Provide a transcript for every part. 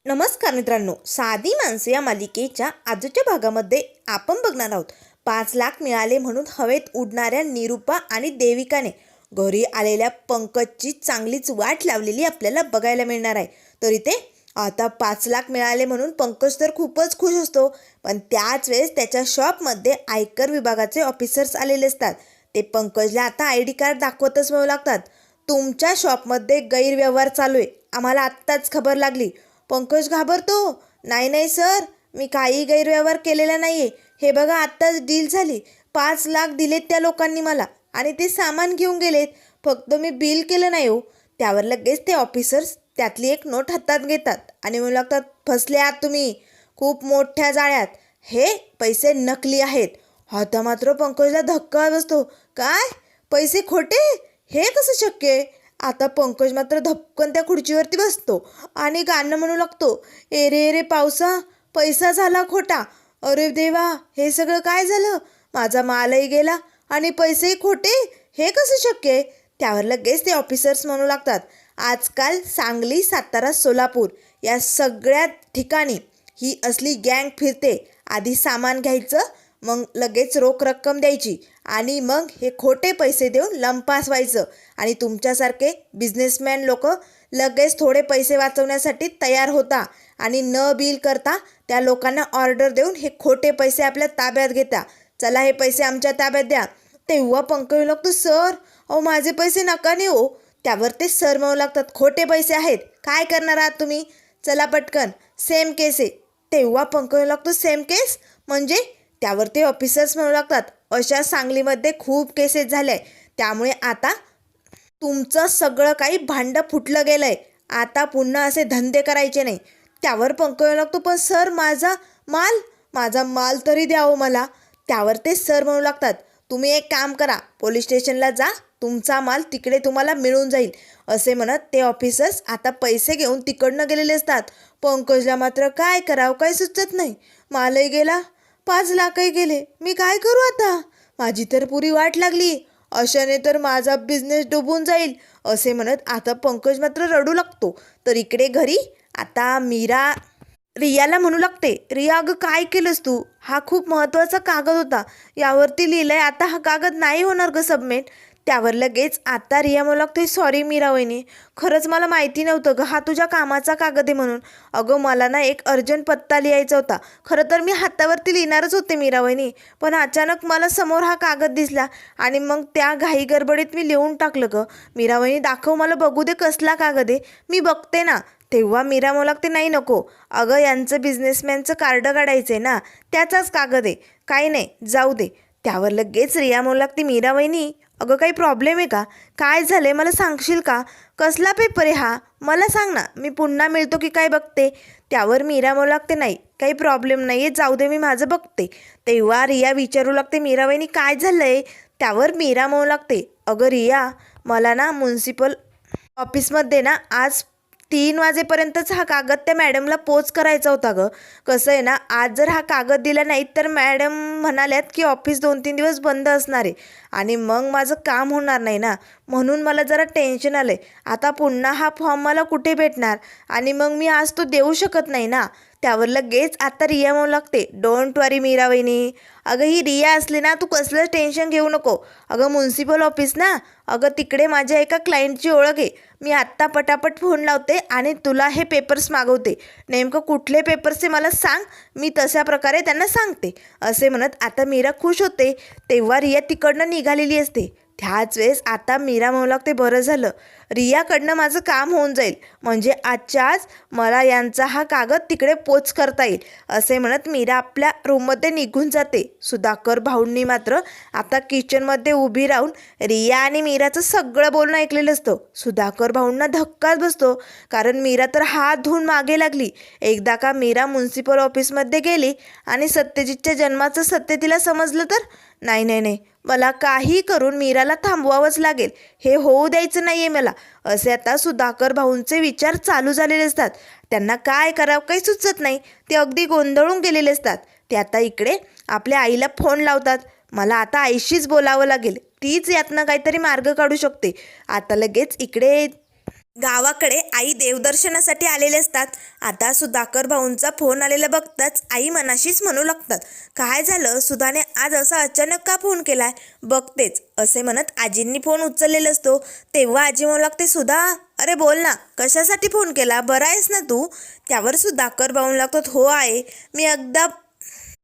नमस्कार मित्रांनो, साधी माणसे या मालिकेच्या आजच्या भागामध्ये आपण बघणार आहोत 5 लाख मिळाले म्हणून हवेत उडणाऱ्या निरूपा आणि देविकाने घरी आलेल्या पंकजची चांगलीच वाट लावलेली आपल्याला बघायला मिळणार आहे. तर इथे आता 5 लाख मिळाले म्हणून पंकज तर खूपच खुश असतो, पण त्याच वेळेस त्याच्या शॉपमध्ये आयकर विभागाचे ऑफिसर्स आलेले असतात. ते पंकजला आता ID कार्ड दाखवतच म्हणू लागतात, तुमच्या शॉपमध्ये गैरव्यवहार चालू आहे, आम्हाला आत्ताच खबर लागली. पंकज घाबरतो, नाही नाही सर, मी काही गैरव्यवहार केलेला नाही आहे, हे बघा आत्ताच डील झाली, 5 लाख दिलेत त्या लोकांनी मला आणि ते सामान घेऊन गेलेत, फक्त मी बिल केलं नाही हो. त्यावर लगेच ते ऑफिसर्स त्यातली एक नोट हातात घेतात आणि म्हणू लागतात, फसले आहात तुम्ही खूप मोठ्या जाळ्यात, हे पैसे नकली आहेत. आता मात्र पंकजला धक्का बसतो, काय पैसे खोटे, हे कसं शक्य आहे. आता पंकज मात्र धपकन त्या खुर्चीवरती बसतो आणि गाणं म्हणू लागतो, ए रे रे पावसा, पैसा झाला खोटा, अरे देवा हे सगळं काय झालं, माझा मालही गेला आणि पैसेही खोटे, हे कसं शक्य आहे. त्यावर लगेच ते ऑफिसर्स म्हणू लागतात, आजकाल सांगली, सातारा, सोलापूर या सगळ्या ठिकाणी ही असली गँग फिरते. आधी सामान घ्यायचं, मग लगेच रोख रक्कम द्यायची आणि मग हे खोटे पैसे देऊन लंपास व्हायचं आणि तुमच्यासारखे बिझनेसमॅन लोक लगेच थोडे पैसे वाचवण्यासाठी तयार होता आणि न बिल करता त्या लोकांना ऑर्डर देऊन हे खोटे पैसे आपल्या ताब्यात घेता. चला हे पैसे आमच्या ताब्यात द्या. तेव्हा पंकज लागतो, सर अहो माझे पैसे नका नेऊ हो. त्यावर ते सर म्हणू लागतात, खोटे पैसे आहेत, काय करणार आहात तुम्ही, चला पटकन, सेम केस आहे. तेव्हा पंकज लागतो, सेम केस म्हणजे. त्यावर ते ऑफिसर्स म्हणू लागतात, अशा सांगलीमध्ये खूप केसेस झाले आहे, त्यामुळे आता तुमचं सगळं काही भांडं फुटलं गेलं आहे, आता पुन्हा असे धंदे करायचे नाही. त्यावर पंकज लागतो, पण सर माझा माल तरी द्यावं मला. त्यावर ते सर म्हणू लागतात, तुम्ही एक काम करा, पोलीस स्टेशनला जा, तुमचा माल तिकडे तुम्हाला मिळून जाईल. असे म्हणत ते ऑफिसर्स आता पैसे घेऊन तिकडनं गेलेले असतात. पंकजला मात्र काय करावं काही सुचत नाही, मालही गेला, 5 लाखही गेले, मी काय करू आता, माझी तर पुरी वाट लागली, अशाने तर माझा बिझनेस डुबून जाईल. असे म्हणत आता पंकज मात्र रडू लागतो. तर इकडे घरी आता मीरा रियाला म्हणू लागते, रिया अगं काय केलंस तू, हा खूप महत्त्वाचा कागद होता, यावरती लिहिलं आहे, आता हा कागद नाही होणार ग सबमिट. त्यावर लगेच आता रिया म्हणू लागते, सॉरी मीरा वहिनी, खरंच मला माहिती नव्हतं ग हा तुझ्या कामाचा कागद आहे म्हणून. अगं मला ना एक अर्जंट पत्ता लिहायचा होता, खरं तर मी हातावरती लिहिणारच होते मीरा वहिनी, पण अचानक मला समोर हा कागद दिसला आणि मग त्या घाई गडबडीत मी लिहून टाकलं ग. मीरा वहिनी दाखव मला बघू दे कसला कागद आहे, मी बघते ना. तेव्हा मीरा म्हणू लागते, नाही नको, अगं यांचं बिझनेसमॅनचं कार्ड काढायचं आहे ना, त्याचाच कागद आहे, काही नाही जाऊ दे. त्यावर लगेच रिया म्हणू लागते, मीरा वहिनी अगं काही प्रॉब्लेम आहे का, काय झालं आहे मला सांगशील का, कसला पेपर आहे हा, मला सांग ना, मी पुन्हा मिळतो की काय बघते. त्यावर मीरा म्हणू लागते, नाही काही प्रॉब्लेम नाही आहे, जाऊ दे मी माझं बघते. तेव्हा रिया विचारू लागते, मीरा वहिनी काय झालं आहे. त्यावर मीरा म्हणू लागते, अगं रिया मला ना म्युन्सिपल ऑफिसमध्ये ना आज 3 वाजेपर्यंतच हा कागद त्या मॅडमला पोच करायचा होता गं. कसं आहे ना, आज जर हा कागद दिला नाही तर मॅडम म्हणाल्यात की ऑफिस 2-3 दिवस बंद असणार आहे आणि मग माझं काम होणार नाही ना, म्हणून मला जरा टेन्शन आलं आहे. आता पुन्हा हा फॉर्म मला कुठे भेटणार आणि मग मी आज तो देऊ शकत नाही ना. त्यावर लगेच आता रिया म्हणू लागते, डोंट वरी मीरा वहिनी, अगं ही रिया असली ना, तू कसलंच टेन्शन घेऊ नको. अगं म्युन्सिपल ऑफिस ना, अगं तिकडे माझ्या एका क्लायंटची ओळख आहे, मी आत्ता पटापट फोन लावते आणि तुला हे पेपर्स मागवते, नेमकं कुठले पेपर्स ते मला सांग, मी तशा प्रकारे त्यांना सांगते. असे म्हणत आता मीरा खुश होते. तेव्हा रिया तिकडनं निघालेली असते. त्याच वेळेस आता मीरा म्हणू लागते, बरं झालं रियाकडनं माझं काम होऊन जाईल, म्हणजे आजच्या आज मला यांचा हा कागद तिकडे पोच करता येईल. असे म्हणत मीरा आपल्या रूममध्ये निघून जाते. सुधाकर भाऊंनी मात्र आता किचनमध्ये उभी राहून रिया आणि मीराचं सगळं बोलणं ऐकलेलं असतं. सुधाकर भाऊंना धक्काच बसतो, कारण मीरा तर हात धुवून मागे लागली. एकदा का मीरा म्युन्सिपल ऑफिसमध्ये गेली आणि सत्यजितच्या जन्माचं सत्य तिला समजलं तर नाही नाही नाही, मला काही करून मीराला थांबवावंच लागेल, हे होऊ द्यायचं नाही आहे मला. असे आता सुधाकर भाऊंचे विचार चालू झालेले असतात. त्यांना काय करावं काही सुचत नाही, ते अगदी गोंधळून गेलेले असतात. ते आता इकडे आपल्या आईला फोन लावतात, मला आता आईशीच बोलावं लागेल, तीच यातनं काहीतरी मार्ग काढू शकते. आता लगेच इकडे गावाकडे आई देवदर्शनासाठी आलेले असतात. आता सुधाकर भाऊंचा फोन आलेला बघताच आई मनाशीच म्हणू लागतात, काय झालं सुधाने आज असा अचानक का फोन केलाय, बघतेच असे म्हणत आजींनी फोन उचललेला असतो. तेव्हा आजी म्हणू लागते, सुधा अरे बोल ना, कशासाठी फोन केला, बरा आहेस ना तू? त्यावर सुधाकर भाऊ लागतात, हो आहे मी अगदा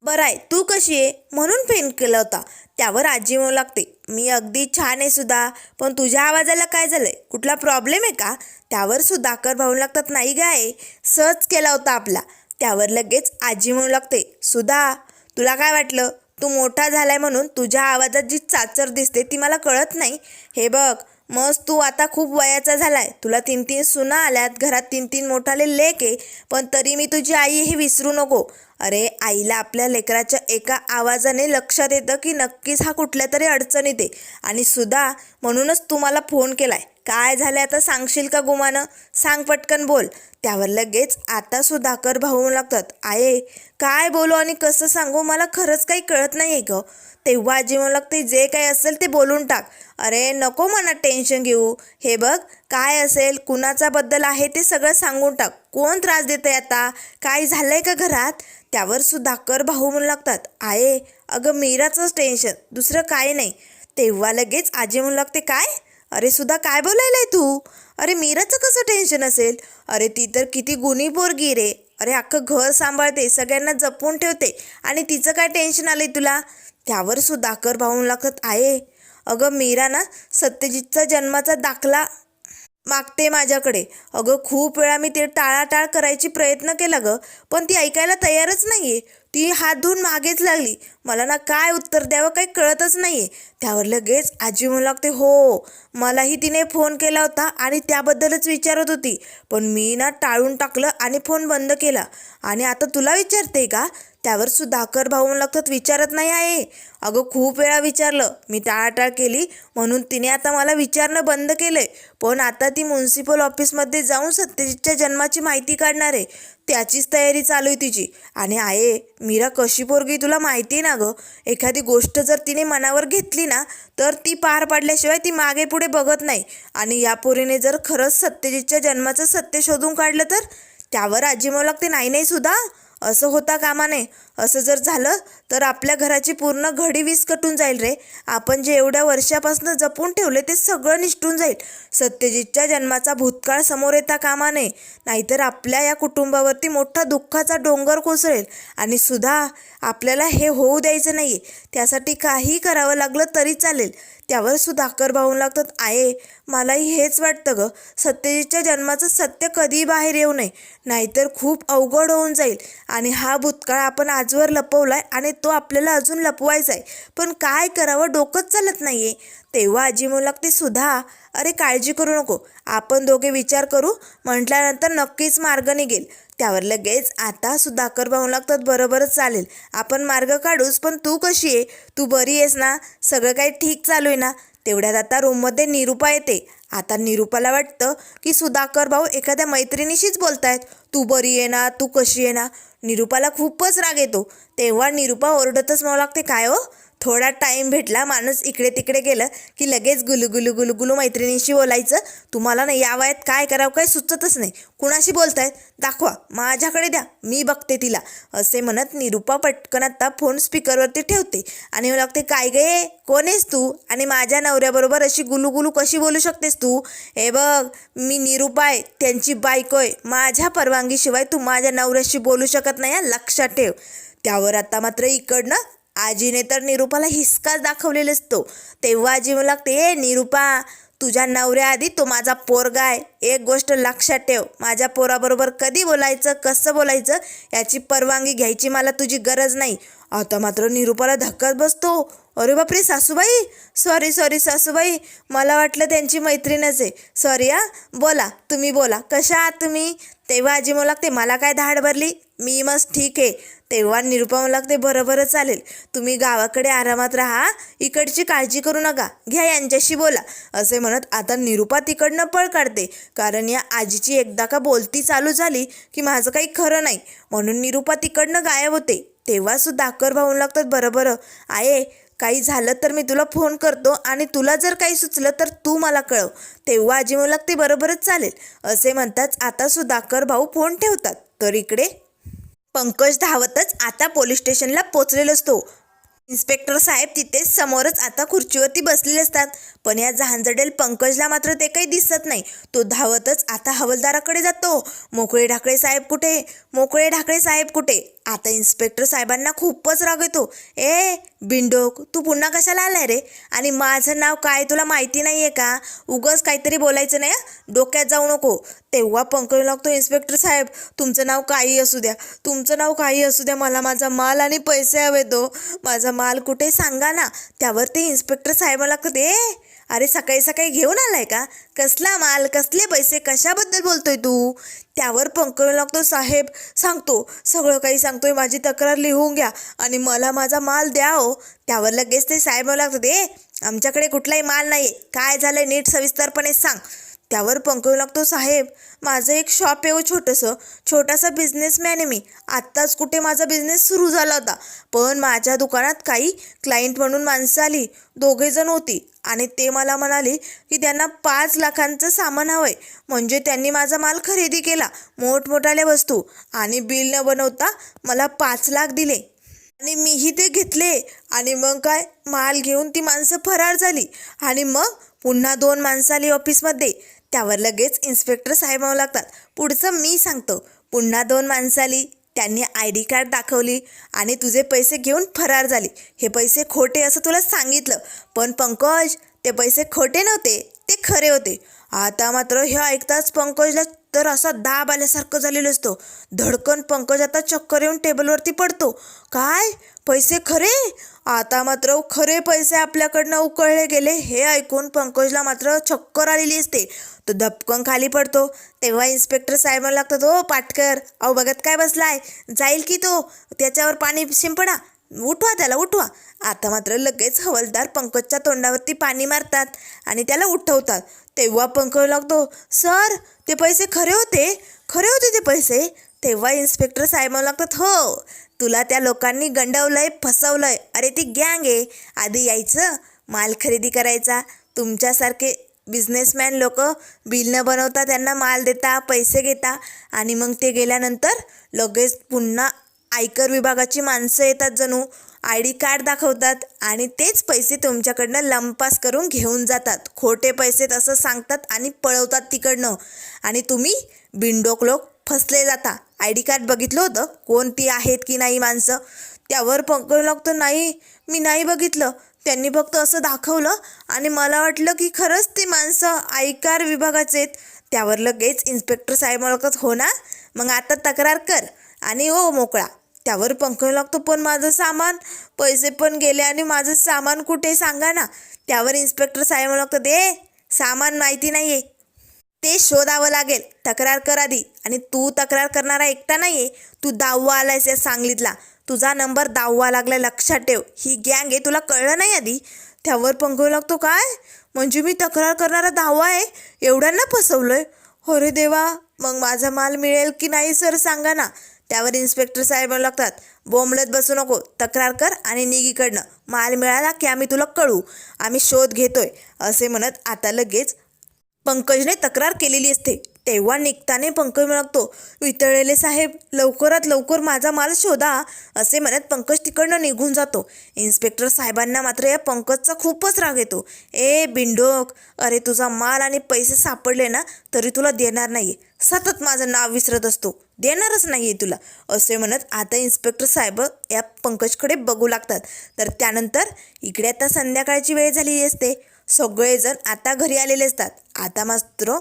बरं आहे, तू कशी आहे म्हणून फोन केला होता. त्यावर आजी म्हणू लागते, मी अगदी छान आहे सुद्धा, पण तुझ्या आवाजाला काय झालंय, कुठला प्रॉब्लेम आहे का? त्यावर सुधाकर भाऊ लागतात, नाही गाय सहज केला होता आपला. त्यावर लगेच आजी म्हणू लागते, सुधा तुला काय वाटलं, तू मोठा झालाय म्हणून तुझ्या आवाजात जी चाचर दिसते ती मला कळत नाही? हे बघ मस्त तू आता खूप वयाचा झालाय, तुला 3-3 सुना आल्यात, घरात 3-3 मोठाले लेक आहे, पण तरी मी तुझी आई हे विसरू नको. अरे आईला आपल्या लेकराच्या एका आवाजाने लक्षात येतं की नक्कीच हा कुठल्या तरी अडचणीत आहे. आणि सुद्धा म्हणूनच तू मला फोन केलाय, काय झालं आता सांगशील का गुमानं, सांग पटकन बोल. त्यावर लगेच आता सुधाकर भाऊ लागतात, आहे काय बोलू आणि कसं सांगू, मला खरंच काही कळत नाही आहे ग. तेव्हा आजी म्हणू लागते, जे काही असेल ते बोलून टाक. अरे नको मनात टेन्शन घेऊ, हे बघ काय असेल कुणाचा बद्दल आहे ते सगळं सांगून टाक, कोण त्रास देत आहे आता, काय झालंय का घरात? त्यावर सुधाकर भाऊ म्हणू लागतात, आहे अगं मीराचंच टेन्शन, दुसरं काय नाही. तेव्हा लगेच आजी म्हणू लागते, काय अरे सुद्धा काय बोलायलाय तू, अरे मीराचं कसं टेन्शन असेल, अरे ती तर किती गुणी पोरगी रे, अरे अख्खं घर सांभाळते, सगळ्यांना जपून ठेवते, आणि तिचं काय टेन्शन आलंय तुला? त्यावर सुधाकर भाऊ लागतात, आहे अगं मीरा ना सत्यजितचा जन्माचा दाखला मागते माझ्याकडे. अगं खूप वेळा मी ते टाळाटाळ करायची प्रयत्न केला गं, पण ती ऐकायला तयारच नाही आहे. ती हात धुवून मागेच लागली, मला ना काय उत्तर द्यावं काही कळतच नाही आहे. त्यावर लगेच आजी म्हणू लागते, हो मलाही तिने फोन केला होता आणि त्याबद्दलच विचारत होती, पण मी ना टाळून टाकलं आणि फोन बंद केला, आणि आता तुला विचारते का? त्यावर सुधाकर भाऊ म्हणू लागतात, विचारत नाही आहे अगं, खूप वेळा विचारलं, मी टाळाटाळ केली म्हणून तिने आता मला विचारणं बंद केलंय, पण आता ती म्युन्सिपल ऑफिसमध्ये जाऊन सत्यजितच्या जन्माची माहिती काढणार आहे, त्याचीच तयारी चालू आहे तिची. आणि आहे मीरा कशी पोरगी तुला माहिती आहे ना गं, एखादी गोष्ट जर तिने मनावर घेतली ना तर ती पार पाडल्याशिवाय ती मागे पुढे बघत नाही, आणि या पोरीने जर खरंच सत्यजितच्या जन्माचं सत्य शोधून काढलं तर? त्यावर आजी म्हणू लागते, नाही नाही सुद्धा असं होता कामा नये, असं जर झालं तर आपल्या घराची पूर्ण घडी विस्कटून जाईल रे, आपण जे एवढ्या वर्षापासून जपून ठेवले ते सगळं निसटून जाईल. सत्यजितच्या जन्माचा भूतकाळ समोर येता कामा नये, नाहीतर आपल्या या कुटुंबावरती मोठा दुःखाचा डोंगर कोसळेल, आणि सुद्धा आपल्याला हे होऊ द्यायचं नाही आहे, त्यासाठी काही करावं लागलं तरी चालेल. त्यावर सुधाकर भाऊ लागतात, आहे मलाही हेच वाटतं गं, सत्यजितच्या जन्माचं सत्य कधीही बाहेर येऊ नये, नाहीतर खूप अवघड होऊन जाईल, आणि हा भूतकाळ आपण आजवर लपवलाय आणि तो आपल्याला अजून लपवायचा आहे, पण काय करावं डोकंच चालत नाही आहे. तेव्हा आजी म्हणू लागते, सुधा अरे काळजी करू नको, आपण दोघे विचार करू, म्हटल्यानंतर नक्कीच मार्ग निघेल. त्यावर लगेच आता सुधाकर भाऊ लागतात, बरोबरच चालेल, आपण मार्ग काढूच, पण तू कशी आहे, तू बरी आहेस ना, सगळं काही ठीक चालू आहे ना? तेवढ्यात आता रूममध्ये निरूपा येते. आता निरूपाला वाटतं की सुधाकर भाऊ एखाद्या मैत्रिणीशीच बोलतायत, तू बरी आहे ना, तू कशी आहे ना? निरूपाला खूपच राग येतो. तेव्हा निरूपा ओरडतच म्हणू लागते, काय हो, थोडा टाईम भेटला माणूस इकडे तिकडे गेलं की लगेच गुलुगुलू गुलुगुलू मैत्रिणीशी बोलायचं, तुम्हाला ना या वयात काय करावं काय सुचतच नाही, कुणाशी बोलतायत दाखवा, माझ्याकडे द्या, मी बघते तिला. असे म्हणत निरूपा पटकन आता फोन स्पीकरवरती ठेवते आणि म्हणू लागते, काय गे कोण आहेस तू, आणि माझ्या नवऱ्याबरोबर अशी गुलुगुलू कशी बोलू शकतेस तू? हे बघ मी निरूपा आहे, त्यांची बायको आहे, माझ्या परवानगीशिवाय तू माझ्या नवऱ्याशी बोलू शकत नाही, लक्षात ठेव. त्यावर आता मात्र इकडनं आजीने तर निरूपाला हिसकाच दाखवलेला असतो. तेव्हा आजी म्हणू लागते, ए निरूपा, तुझ्या नवऱ्याआधी तो माझा पोरगा आहे, एक गोष्ट लक्षात ठेव, माझ्या पोराबरोबर कधी बोलायचं कसं बोलायचं याची परवानगी घ्यायची मला तुझी गरज नाही. आता मात्र निरूपाला धक्काच बसतो, अरे बापरे सासूबाई, सॉरी सॉरी सासूबाई, मला वाटलं त्यांची मैत्रीणच आहे, सॉरी हा, बोला तुम्ही बोला, कशा आहात तुम्ही? तेव्हा आजी म्हणू लागते, मला काय धाड भरली, मी मस्त ठीक आहे. तेव्हा निरूपा म्हणू लागते, बरं चालेल, तुम्ही गावाकडे आरामात राहा, इकडची काळजी करू नका, घ्या यांच्याशी बोला. असे म्हणत आता निरूपा तिकडनं पळ काढते, कारण या आजीची एकदा का बोलती चालू झाली की माझं काही खरं नाही, म्हणून निरूपा तिकडनं गायब होते. तेव्हा सुधाकर भाऊ लागतात, बरं आहे, काही झालं तर मी तुला फोन करतो आणि तुला जर काही सुचलं तर तू मला कळव. तेव्हा आजी म्हणू लागते बरोबरच चालेल. असे म्हणताच आता सुधाकर भाऊ फोन ठेवतात. तर इकडे पंकज धावतच आता पोलीस स्टेशनला पोचलेला असतो. इन्स्पेक्टर साहेब तिथेच समोरच आता खुर्चीवरती बसलेले असतात. पण या झांजडेल पंकजला मात्र ते काही दिसत नाही. तो धावतच आता हवालदाराकडे जातो. मोकळे ढाकळे साहेब कुठे, मोकळे ढाकळे साहेब कुठे. आता इन्स्पेक्टर साहेबांना खूपच राग येतो. ए बिंडोक, तू पुन्हा कशाला आलाय रे? आणि माझं नाव काय तुला माहिती नाही आहे का? उगाच काहीतरी बोलायचं नाही, डोक्यात जाऊ नको. तेव्हा पंकज लागतो, इन्स्पेक्टर साहेब तुमचं नाव काही असू द्या, तुमचं नाव काही असू द्या, मला माझा माल आणि पैसे हवे. तो माझा माल कुठे सांगा ना. त्यावर ते इन्स्पेक्टर साहेब लागतात, अरे सकाळी सकाळी घेऊन आलाय का? कसला माल, कसले पैसे, कशाबद्दल बोलतोय तू? त्यावर पंकज लागतो, साहेब सांगतो, सगळं काही सांगतोय, माझी तक्रार लिहून घ्या आणि मला माझा माल द्या हो. त्यावर लगेच ते साहेब लागतात, आमच्याकडे कुठलाही माल नाही, काय झालंय नीट सविस्तरपणे सांग. त्यावर पंकज लागतो, साहेब माझं एक शॉप आहे हो, छोटासा बिझनेसमॅन आहे मी. आत्ताच कुठे माझा बिझनेस सुरू झाला होता, पण माझ्या दुकानात काही क्लायंट म्हणून माणसं आली, 2 जण होती आणि ते मला म्हणाले की त्यांना 5 लाखांचं सामान हवं आहे. म्हणजे त्यांनी माझा माल खरेदी केला, मोठमोठाल्या वस्तू, आणि बिल न बनवता मला 5 लाख दिले आणि मीही ते घेतले. आणि मग काय, माल घेऊन ती माणसं फरार झाली आणि मग पुन्हा 2 माणसं आली ऑफिसमध्ये. त्यावर लगेच इन्स्पेक्टर साहेब लागतात, पुढचं मी सांगतो. पुन्हा 2 माणसं आली, त्यांनी ID कार्ड दाखवली आणि तुझे पैसे घेऊन फरार झाली. हे पैसे खोटे असं तुला सांगितलं, पण पंकज ते पैसे खोटे नव्हते, ते खरे होते. आता मात्र हे ऐकताच पंकजला तर असा दाब आल्यासारखं झालेलं असतो. धडकन पंकज आता चक्कर येऊन टेबलवरती पडतो. काय, पैसे खरे? आता मात्र खरे पैसे आपल्याकडनं उकळले गेले हे ऐकून पंकजला मात्र चक्कर आलेली असते. तो धपकन खाली पडतो. तेव्हा इन्स्पेक्टर साहेब लागतात, हो पाटकर, अहो बघत काय बसलाय, जाईल की तो, त्याच्यावर पाणी शिंपडा, उठवा त्याला, उठवा. आता मात्र लगेच हवालदार पंकजच्या तोंडावरती पाणी मारतात आणि त्याला उठवतात. तेव्हा पंकज लागतो, सर ते पैसे खरे होते ते पैसे. तेव्हा इन्स्पेक्टर साहेब लागतात, हो तुला त्या लोकांनी गंडवलंय, फसवलंय. अरे ती गँग आहे, आधी यायचं, माल खरेदी करायचा. तुमच्यासारखे बिझनेसमॅन लोक बिल न बनवता त्यांना माल देता, पैसे घेता आणि मग ते गेल्यानंतर लगेच पुन्हा आयकर विभागाची माणसं येतात, जणू ID कार्ड दाखवतात आणि तेच पैसे तुमच्याकडनं लंपास करून घेऊन जातात. खोटे पैसे तसं सांगतात आणि पळवतात तिकडनं आणि तुम्ही बिनडोक लोक फसले जाता. ID कार्ड बघितलं होतं कोणती आहेत की नाही माणसं? त्यावर पंकज लागतं, नाही मी नाही बघितलं, त्यांनी फक्त असं दाखवलं आणि मला वाटलं की खरंच ती माणसं आयकर विभागाचे आहेत. त्यावर लगेच इन्स्पेक्टर साहेब लागतात, हो ना, मग आता तक्रार कर आणि हो मोकळा. त्यावर पंकज लागतो, पण माझं सामान, पैसे पण गेले आणि माझं सामान कुठे सांगा ना. त्यावर इन्स्पेक्टर साहेब लागतात, सामान माहिती नाही आहे, ते शोधावं लागेल, तक्रार कर आधी. आणि तू तक्रार करणारा एकटा नाही आहे, तू 10वा आलायस या सांगलीतला, तुझा नंबर 10वा लागला, लक्षात ठेव. ही गँग आहे, तुला कळलं नाही आधी? त्यावर पंकज लागतो, काय म्हणजे मी तक्रार करणारा 10वा आहे, एवढ्यांना फसवलंय? अरे देवा, मग माझा माल मिळेल की नाही सर सांगा ना. त्यावर इन्स्पेक्टर साहेब लागतात, बोंबलत बसू नको, तक्रार कर आणि निघीकडनं. माल मिळाला की आम्ही तुला कळू, आम्ही शोध घेतोय. असे म्हणत आता लगेच पंकजने तक्रार केलेली असते. तेव्हा निघताने पंकज लागतो, वितळलेले साहेब लवकरात लवकर माझा माल शोधा. असे म्हणत पंकज तिकडनं निघून जातो. इन्स्पेक्टर साहेबांना मात्र या पंकजचा खूपच राग येतो. बिंडोक, अरे तुझा माल आणि पैसे सापडले ना तरी तुला देणार नाही, सतत माझं नाव विसरत असतो, देणारच नाही आहे तुला. असे म्हणत आता इन्स्पेक्टर साहेब या पंकजकडे बघू लागतात. तर त्यानंतर इकडे आता संध्याकाळची वेळ झालेली असते. सगळेजण आता घरी आलेले असतात. आता मात्र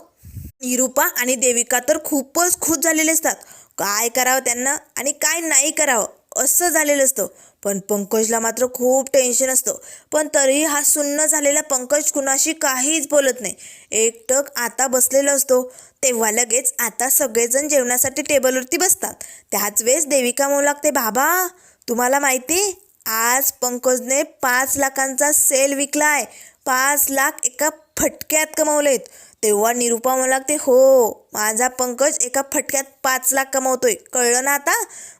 निरूपा आणि देविका तर खूपच खुश झालेले असतात. काय करावं त्यांना आणि काय नाही करावं असं झालेलं असतं. पण पंकजला मात्र खूप टेन्शन असतं. पण तरीही हा सुन्न झालेला पंकज कुणाशी काहीच बोलत नाही, एकटक आता बसलेला असतो. तेव्हा लगेच आता सगळेजण जेवणासाठी टेबलवरती बसतात. त्याच वेळेस देविका म्हणू लागते, बाबा तुम्हाला माहिती, आज पंकजने 5 लाखांचा सेल विकला आहे. 5 लाख एका फटक्यात कमवलेत. तेव्हा निरुपा म्हणू लागते, हो माझा पंकज एका फटक्यात 5 लाख कमवतोय, कळलं ना आता?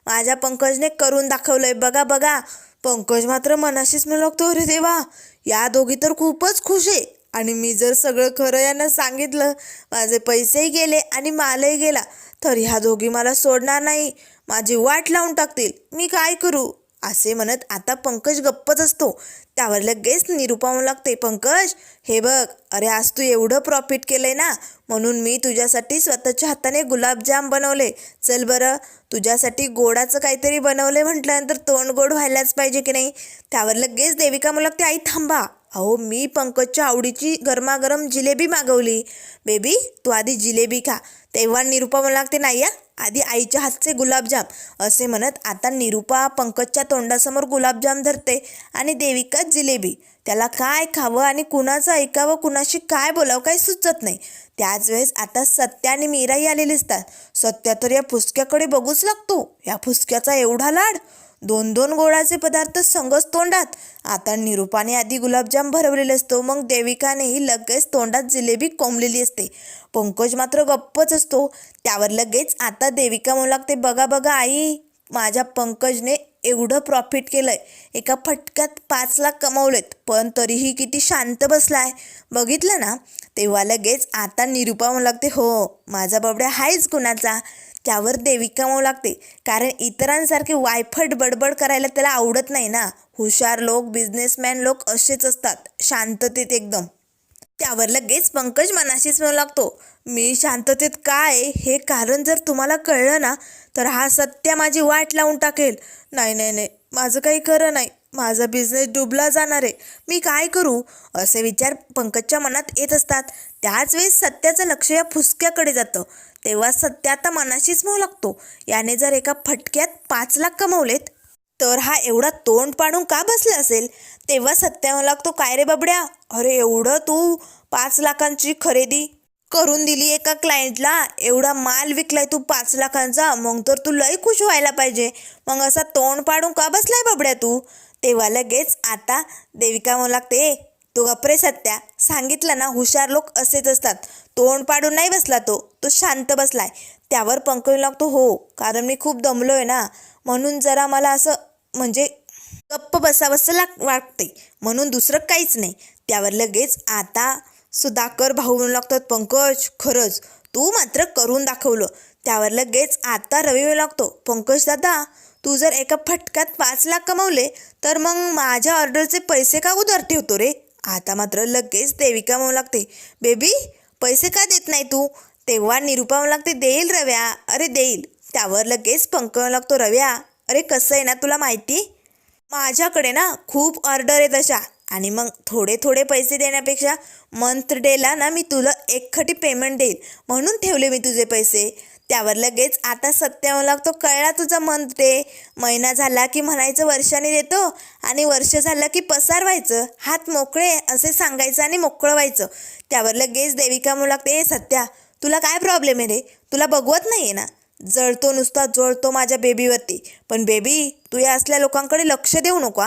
माझ्या पंकजने करून दाखवलंय, बघा बघा. पंकज मात्र मनाशीच म्हणू लागतो, अरे देवा, या दोघी तर खूपच खुश आहे. आणि मी जर सगळं खरं यांना सांगितलं, माझे पैसेही गेले आणि मालही गेला, तर ह्या दोघी मला सोडणार नाही, माझी वाट लावून टाकतील, मी काय करू? असे म्हणत आता पंकज गप्पच असतो. त्यावर लगेच निरुपा म्हणू लागते, पंकज हे बघ, अरे आज तू एवढं प्रॉफिट केलंय ना, म्हणून मी तुझ्यासाठी स्वतःच्या हाताने गुलाबजाम बनवले. चल बरं, तुझ्यासाठी गोडाचं काहीतरी बनवले म्हटल्यानंतर तोंड गोड व्हायलाच पाहिजे की नाही? त्यावर लगेच देविका म्हणू लागते, आई थांबा, अहो मी पंकजच्या आवडीची गरमागरम जिलेबी मागवली. बेबी तू आधी जिलेबी खा. तेव्हा निरुपा म्हणू लागते, नाही या, आधी आईच्या हातचे गुलाबजाम. असे म्हणत आता निरुपा पंकजच्या तोंडासमोर गुलाबजाम धरते आणि देविका जिलेबी. त्याला काय खावं आणि कुणाचं ऐकावं, कुणाशी काय बोलावं काही सुचत नाही. त्याच वेळेस आता सत्या आणि मीराही आलेली असतात. सत्या तर या फुसक्याकडे बघूच लागतो. या फुसक्याचा एवढा लाड, 2-2 गोडाचे पदार्थ संगच तोंडात. आता निरुपाने आधी गुलाबजाम भरवलेले असतो, मग देविकानेही लगेच तोंडात जिलेबी कोंबलेली असते. पंकज मात्र गप्पच असतो. त्यावर लगेच आता देविका म्हणू लागते, बघा बघा आई, माझ्या पंकजने एवढं प्रॉफिट केलंय, एका फटक्यात 5 लाख कमवलेत, पण तरीही किती शांत बसलाय, बघितलं ना? तेव्हा लगेच आता निरुपा म्हणू लागते, हो माझा बाबड्या हायच कुणाचा. त्यावर देविका म्हणू लागते, कारण इतरांसारखे वायफट बडबड करायला त्याला आवडत नाही ना. हुशार लोक, बिझनेसमॅन लोक असेच असतात, शांततेत एकदम. त्यावर लगेच पंकज मनाशीच म्हणू लागतो, मी शांततेत काय हे कारण जर तुम्हाला कळलं ना, तर हा सत्य माझी वाट लावून टाकेल. नाही नाही नाही, माझं काही खरं नाही, माझा बिझनेस डुबला जाणार आहे, मी काय करू? असे विचार पंकजच्या मनात येत असतात. त्याच वेळेस सत्याचं लक्ष या फुसक्याकडे जातं. तेव्हा सत्य आता मनाशीच म्हणू लागतो, याने जर एका फटक्यात 5 लाख कमवलेत, तर हा एवढा तोंड पाडून का बसला असेल? तेव्हा सत्य म्हणू लागतो, काय रे बाबड्या, अरे एवढं तू 5 लाखांची खरेदी करून दिली एका क्लायंटला, एवढा माल विकलाय तू 5 लाखांचा, मग तर तू लय खुश व्हायला पाहिजे, मग असा तोंड पाडून का बसलाय बाबड्या तू? तेव्हा लगेच आता देविका म्हणू लागते, तू गप्रे सत्या, सांगितलं ना, हुशार लोक असेच असतात, तोंड पाडून नाही बसला तो, तो शांत बसलाय. त्यावर पंकज लागतो, हो कारण मी खूप दमलोय ना, म्हणून जरा मला असं म्हणजे गप्प बसावंसं वाटते, म्हणून दुसरं काहीच नाही. त्यावर लगेच आता सुधाकर भाऊ म्हणू लागतात, पंकज खरंच तू मात्र करून दाखवलं. त्यावर लगेच आता रवी म्हणू लागतो, पंकज दादा, तू जर एका फटक्यात 5 लाख कमवले, तर मग माझ्या ऑर्डरचे पैसे का उधार ठेवतो रे? आता मात्र लगेच देविका म्हणू लागते, बेबी पैसे का देत नाही तू? तेव्हा निरुपा म्हणू लागते, देईल रव्या, अरे देईल. त्यावर लगेच पंकज म्हणू लागतो, रव्या अरे कसं आहे ना, तुला माहिती, माझ्याकडे ना खूप ऑर्डर आहेत अशा, आणि मग थोडे थोडे पैसे देण्यापेक्षा मंथ डेला ना मी तुला एकखटी पेमेंट देईल, म्हणून ठेवले मी तुझे पैसे. त्यावर लगेच आता सत्य म्हणू लागतो, कळला तुझा मंथ डे, महिना झाला की म्हणायचं वर्षाने देतो, आणि वर्ष झालं की पसार व्हायचं, हात मोकळे असे सांगायचं आणि मोकळं व्हायचं. त्यावर लगेच देविका म्हणू लागते, ए सत्या, तुला काय प्रॉब्लेम आहे रे? तुला बघवत नाही आहे ना? जळतो नुसता जळतो माझ्या बेबीवरती, पण बेबी तू या असल्या लोकांकडे लक्ष देऊ नको.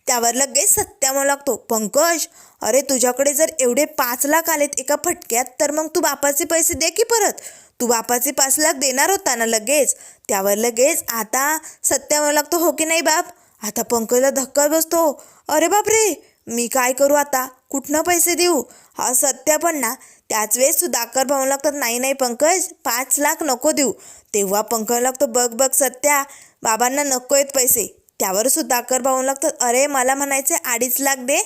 त्यावर लगेच सत्या म्हणू लागतो, पंकज अरे तुझ्याकडे जर एवढे 5 लाख आलेत एका फटक्यात, तर मग तू बापाचे पैसे दे की परत, तू बापाचे 5 लाख देणार होता ना लगेच. त्यावर लगेच आता सत्या म्हणू लागतो, हो की नाही बाप? आता पंकजला धक्का बसतो, अरे बापरे, मी काय करू आता, कुठनं पैसे देऊ? हा सत्या पण ना. त्याच वेळेस सुधाकर भाऊ लागतात, नाही नाही पंकज, 5 लाख नको देऊ. तेव्हा पंकज लागतो, बघ बघ सत्या, बाबांना नको आहेत पैसे. त्यावर सुधाकर भाऊ लागतात, अरे मला म्हणायचे 2.5 लाख दे,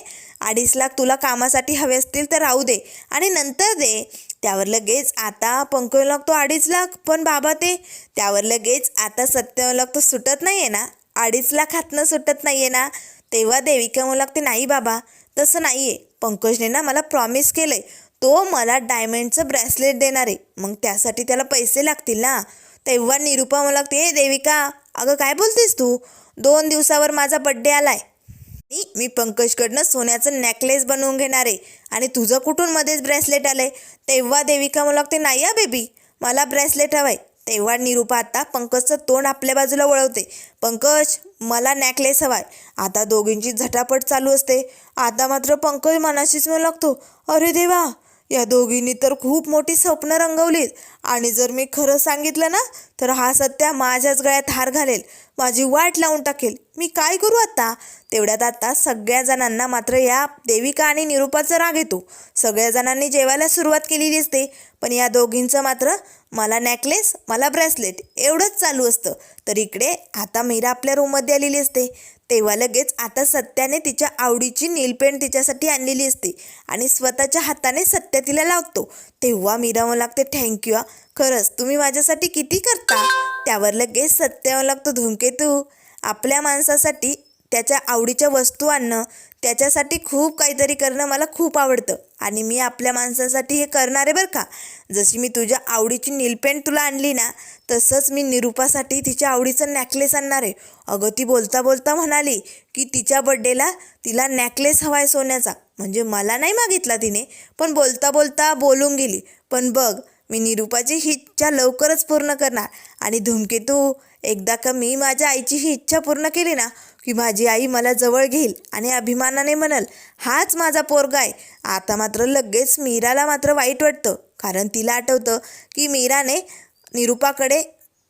2.5 लाख तुला कामासाठी हवे असतील तर राहू दे आणि नंतर दे. त्यावर लगेच आता पंकज लागतो, 2.5 लाख पण बाबा ते. त्यावर लगेच आता सत्य लागतो, सुटत नाही आहे ना, 2.5 लाख हातनं सुटत नाही आहे ना. तेव्हा देविका म्हणू लागते, नाही बाबा तसं नाही आहे, पंकजने ना मला प्रॉमिस केलं आहे, तो मला डायमंडचं ब्रेसलेट देणार आहे, मग त्यासाठी त्याला पैसे लागतील ना. तेव्हा निरुपा म्हणू लागते, ए देविका, अगं काय बोलतेस तू, 2 दिवसावर माझा बड्डे आलाय, मी पंकजकडनं सोन्याचं नेकलेस बनवून घेणार आहे, आणि तुझं कुठून मध्येच ब्रेसलेट आलंय? तेव्हा देविका म्हणू लागते, नाही या बेबी, मला ब्रेसलेट हवंय. तेव्हा निरुपा आता पंकजचं तोंड आपल्या बाजूला वळवते, पंकज मला नेकलेस हवाय. आता दोघींची झटापट चालू असते. आता मात्र पंकज मनाशीच म्हणू लागतो, अरे देवा, या दोघींनी तर खूप मोठी स्वप्न रंगवलीत आणि जर मी खरं सांगितलं ना तर हा सत्या माझ्याच गळ्यात हार घालेल, माझी वाट लावून टाकेल. मी काय करू आता? तेवढ्यात आता सगळ्या जणांना मात्र या देविका आणि निरूपाचा राग येतो. सगळ्या जणांनी जेवायला सुरुवात केलेली असते, पण या दोघींचं मात्र मला नेकलेस, मला ब्रेसलेट एवढंच चालू असतं. तर इकडे आता मीरा आपल्या रूममध्ये आलेली असते. तेव्हा लगेच आता सत्याने तिच्या आवडीची नीलपेंट तिच्यासाठी आणलेली असते आणि स्वतःच्या हाताने सत्या तिला लावतो. तेव्हा मीरा म्हणू लागते, थँक्यू हा, खरंच तुम्ही माझ्यासाठी किती करता. त्यावर लगेच सत्या म्हणू लागतो, धूमकेतू, आपल्या माणसासाठी त्याच्या आवडीच्या वस्तू आणणं, त्याच्यासाठी खूप काहीतरी करणं मला खूप आवडतं आणि मी आपल्या माणसासाठी हे करणार आहे बरं का. जशी मी तुझ्या आवडीची नीलपेंट तुला आणली ना, तसंच मी निरूपासाठी तिच्या आवडीचं नेकलेस आणणार आहे. अगं ती बोलता बोलता म्हणाली की तिच्या बड्डेला तिला नेकलेस हवा आहे सोन्याचा. म्हणजे मला नाही मागितला तिने, पण बोलता बोलता बोलून गेली. पण बघ, मी निरूपाची ही इच्छा लवकरच पूर्ण करणार. आणि धूमकेतू, एकदा का मी माझ्या आईची ही इच्छा पूर्ण केली ना की माझी आई मला जवळ घेईल आणि अभिमानाने म्हणल, हाच माझा पोरगा आहे. आता मात्र लगेच मीराला मात्र वाईट वाटतं, कारण तिला आठवतं की मीराने निरूपाकडे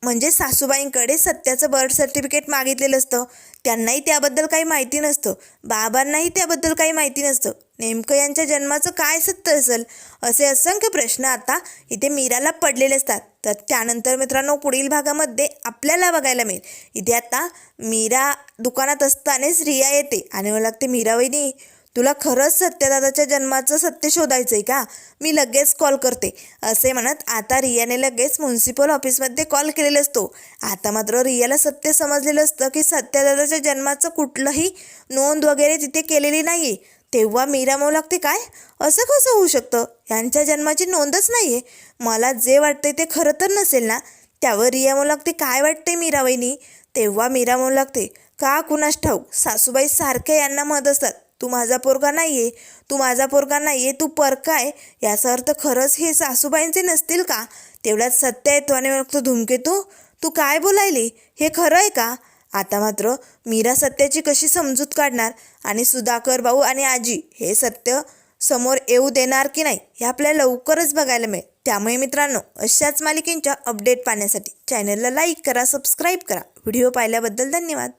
म्हणजे सासूबाईंकडे सत्याचं बर्थ सर्टिफिकेट मागितलेलं असतं. त्यांनाही त्याबद्दल काही माहिती नसतं, बाबांनाही त्याबद्दल काही माहिती नसतं. नेमकं यांच्या जन्माचं काय सत्य असेल, असे असंख्य प्रश्न आता इथे मीराला पडलेले असतात. तर त्यानंतर मित्रांनो पुढील भागामध्ये आपल्याला बघायला मिळेल, इथे आता मीरा दुकानात असतानाच रिया येते आणि मला लागते, मीरा वहिनी, तुला खरंच सत्यदादाच्या जन्माचं सत्य शोधायचं आहे का? मी लगेच कॉल करते, असे म्हणत आता रियाने लगेच म्युन्सिपल ऑफिसमध्ये कॉल केलेला असतो. आता मात्र रियाला सत्य समजलेलं असतं की सत्यदादाच्या जन्माचं कुठलंही नोंद वगैरे तिथे केलेली नाही. तेव्हा मीरा म्हणू लागते, काय, असं कसं होऊ शकतं? यांच्या जन्माची नोंदच नाही आहे. मला जे वाटतंय ते खरं तर नसेल ना? त्यावर रिया म्हणू लागते, काय वाटतंय मीरा वहिनी? तेव्हा मीरा म्हणू लागते, का कुणास ठाऊक, सासूबाई सारख्या यांना म्हणत असतात, तू माझा पोरगा नाही आहे, तू माझा पोरगा नाही आहे, तू परका आहे. याचा अर्थ खरंच हे सासूबाईंचे नसतील का? तेवढ्यात सत्य येतो आणि म्हणतो, धूमकेतू, तू काय बोलायली, हे खरं आहे का? आता मात्र मीरा सत्याची कशी समजूत काढणार आणि सुधाकर भाऊ आणि आजी हे सत्य समोर येऊ देणार की नाही हे आपल्याला लवकरच बघायला मिळेल. त्यामुळे मित्रांनो, अशाच मालिकेंच्या अपडेट पाहण्यासाठी चॅनलला लाईक करा, सबस्क्राईब करा. व्हिडिओ पाहिल्याबद्दल धन्यवाद.